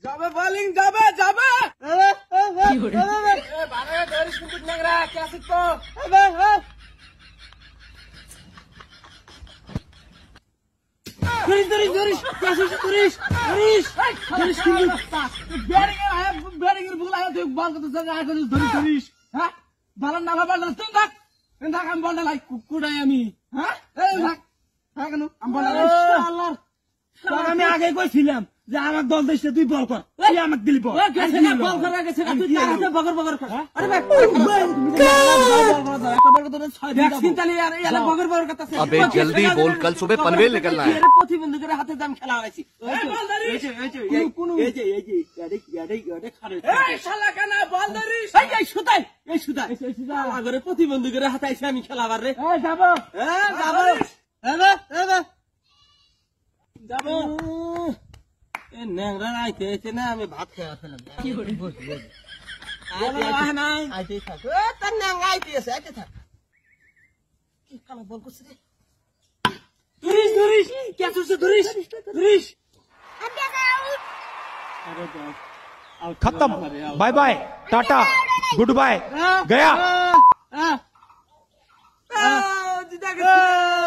যাবে বলিং যাবে যাবে বারে ধরিস কিন্তু নেগরা কে আসিস তো ধরিস ব্যাটিং এর ভুল আয় তুই বল করতে যা ধরিস হ্যাঁ ভালো না ভালো তুই থাক আমি বলটা লাই কুকুড়াই আমি হ্যাঁ এই থাক থাক কেন আমি বলটা আল্লাহ আমি আগে কইছিলাম যে আমার দল দেশে তুই বল কর তুই আমাকে দিলি বল বল করা গেছে তুই তার হাতে বগর বগর কর আরে ভাই अबे जल्दी बोल कल सुबह पनवेल निकलना है। প্রতিবন্ধকের হাতে দাম খেলা হয়েছে প্রতিবন্ধকের হাতে আইসে আমি খেলাবার রে যাবো যাবো ন্যাংরা আইতে আইতে না আমি ভাত খেয়ে ফেলাম আইতে থাক তার ন্যাংরা আইতে আছে আইতে থাক কি কালা বল করছে রে ধরিস কে তুই ধরিস खत्म bye bye tata goodbye गया জিতা গেছে